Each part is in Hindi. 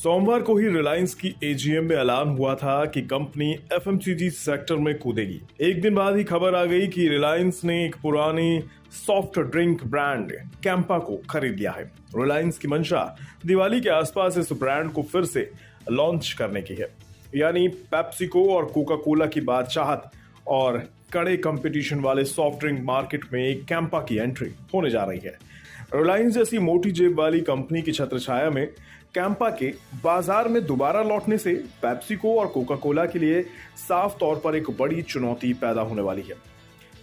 सोमवार को ही रिलायंस की एजीएम में ऐलान हुआ था कि कंपनी एफएमसीजी सेक्टर में कूदेगी। एक दिन बाद ही खबर आ गई कि रिलायंस ने एक पुरानी सॉफ्ट ड्रिंक ब्रांड कैंपा को खरीद लिया है। रिलायंस की मंशा दिवाली के आसपास इस ब्रांड को फिर से लॉन्च करने की है, यानी पेप्सिको और कोका कोला की बादशाहत और कड़े कंपटीशन वाले सॉफ्ट ड्रिंक मार्केट में कैंपा की एंट्री होने जा रही है। रिलायंस जैसी मोटी जेब वाली कंपनी की छत्रछाया में कैंपा के बाजार में दोबारा लौटने से पेप्सिको और कोका कोला के लिए साफ तौर पर एक बड़ी चुनौती पैदा होने वाली है।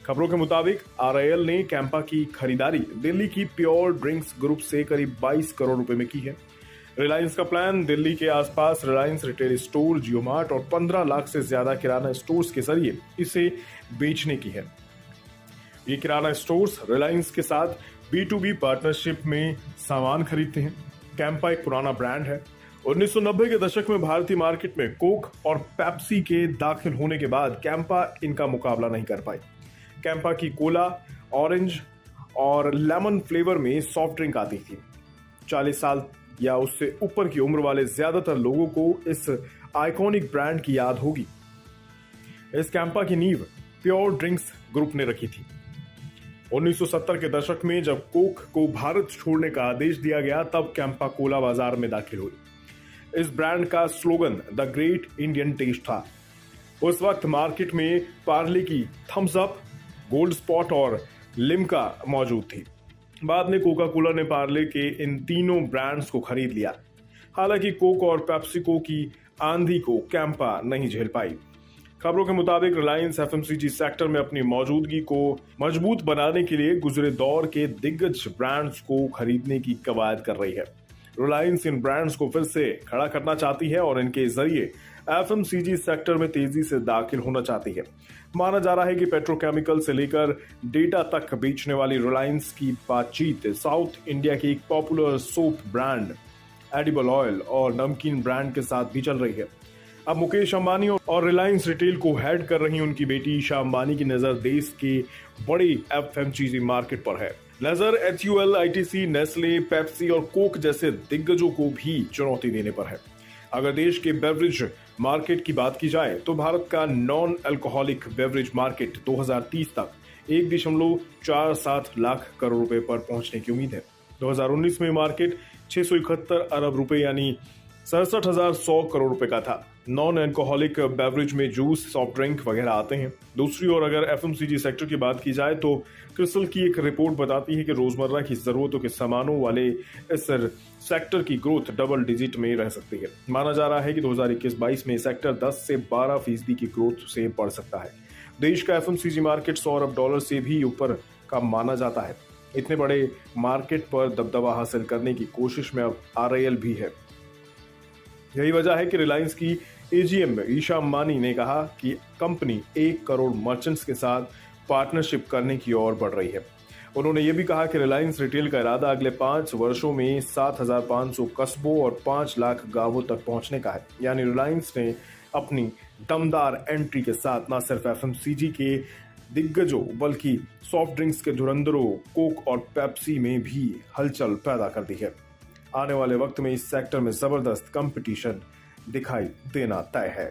खबरों के मुताबिक आरआईएल ने कैंपा की खरीदारी दिल्ली की प्योर ड्रिंक्स ग्रुप से करीब 22 करोड़ रुपए में की है। रिलायंस का प्लान दिल्ली के आसपास रिलायंस रिटेल स्टोर, जियो मार्ट और 15 लाख से ज्यादा किराना स्टोर्स के जरिए इसे बेचने की है। ये किराना स्टोर्स रिलायंस के साथ B2B पार्टनरशिप में सामान खरीदते हैं। कैंपा एक पुराना ब्रांड है। 1990 के दशक में भारतीय मार्केट में कोक और पेप्सी के दाखिल होने के बाद कैंपा इनका मुकाबला नहीं कर पाई। कैंपा की कोला, ऑरेंज और लेमन फ्लेवर में सॉफ्ट ड्रिंक आती थी। 40 साल या उससे ऊपर की उम्र वाले ज्यादातर लोगों को इस आइकॉनिक ब्रांड की याद होगी। इस कैंपा की नींव प्योर ड्रिंक्स ग्रुप ने रखी थी। 1970 के दशक में जब कोक को भारत छोड़ने का आदेश दिया गया, तब कैंपा कोला बाजार में दाखिल हुई। इस ब्रांड का slogan the great Indian taste था। उस वक्त मार्केट में पार्ले की थम्स अप, गोल्ड स्पॉट और लिम्का मौजूद थी। बाद में कोका कोला ने पार्ले के इन तीनों ब्रांड्स को खरीद लिया। हालांकि कोक और पेप्सिको की आंधी को कैंपा नहीं झेल पाई। खबरों के मुताबिक रिलायंस एफएमसीजी सेक्टर में अपनी मौजूदगी को मजबूत बनाने के लिए गुजरे दौर के दिग्गज ब्रांड्स को खरीदने की कवायद कर रही है। रिलायंस इन ब्रांड्स को फिर से खड़ा करना चाहती है और इनके जरिए एफएमसीजी सेक्टर में तेजी से दाखिल होना चाहती है। माना जा रहा है कि पेट्रोकेमिकल से लेकर डेटा तक बेचने वाली रिलायंस की बातचीत साउथ इंडिया की एक popular soap brand, edible oil और नमकीन ब्रांड के साथ भी चल रही है। अब मुकेश अंबानी और रिलायंस रिटेल को हेड कर रही उनकी बेटी ईशा अंबानी की नजर देश के बड़े एफएमसीजी मार्केट पर है। नजर HUL, ITC, नेस्ले, पेप्सी और कोक जैसे दिग्गजों को भी चुनौती देने पर है। अगर देश के बेवरेज मार्केट की बात की जाए तो भारत का नॉन अल्कोहलिक बेवरेज मार्केट 2030 तक 1.47 लाख करोड़ रुपए पर पहुंचने की उम्मीद है। 2019 में मार्केट 671 अरब रुपए यानी 67,100 करोड़ रुपए का था। नॉन अल्कोहलिक बेवरेज में जूस, सॉफ्ट ड्रिंक वगैरह आते हैं। दूसरी ओर अगर एफएमसीजी सेक्टर की बात की जाए तो क्रिस्टल की एक रिपोर्ट बताती है कि रोजमर्रा की जरूरतों के सामानों वाले इस सेक्टर की ग्रोथ डबल डिजिट में रह सकती है। माना जा रहा है कि 2021-22 में सेक्टर 10 से 12% की ग्रोथ से बढ़ सकता है। देश का एफएमसीजी मार्केट $100 अरब से भी ऊपर का माना जाता है। इतने बड़े मार्केट पर दबदबा हासिल करने की कोशिश में अब आरआईएल भी है। यही वजह है कि रिलायंस की एजीएम में ईशा अंबानी ने कहा कि कंपनी 1 करोड़ मर्चेंट्स के साथ पार्टनरशिप करने की ओर बढ़ रही है। उन्होंने ये भी कहा कि रिलायंस रिटेल का इरादा अगले 5 वर्षों में 7,500 कस्बों और 5 लाख गांवों तक पहुंचने का है। यानी रिलायंस ने अपनी दमदार एंट्री के साथ न सिर्फ एफएमसीजी के दिग्गजों बल्कि सॉफ्ट ड्रिंक्स के धुरंधरों कोक और पेप्सी में भी हलचल पैदा कर दी है। आने वाले वक्त में इस सेक्टर में जबरदस्त कंपटीशन दिखाई देना तय है।